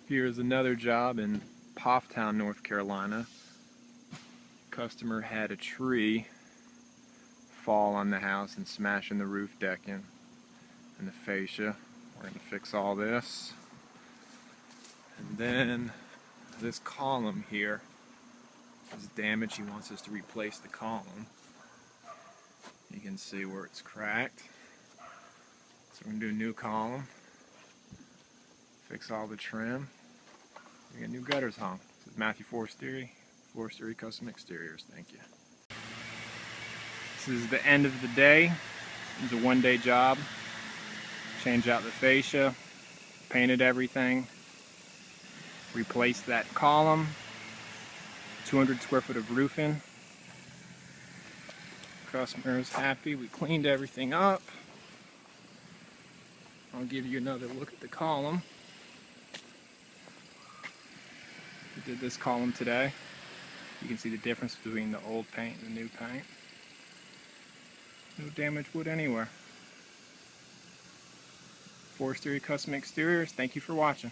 Here's another job in Pofftown, North Carolina. Customer had a tree fall on the house and smash in the roof decking and the fascia. We're going to fix all this. And then this column here is damaged. He wants us to replace the column. You can see where it's cracked. So we're going to do a new column, fix all the trim, we get new gutters hung. This is Matthew Forestieri, Forestieri Custom Exteriors. Thank you. This is the end of the day. It was a one-day job. Changed out the fascia, painted everything, replaced that column, 200 square foot of roofing. Customer is happy. We cleaned everything up. I'll give you another look at the column. We did this column today. You can see the difference between the old paint and the new paint. No damaged wood anywhere. Forestieri Custom Exteriors, thank you for watching.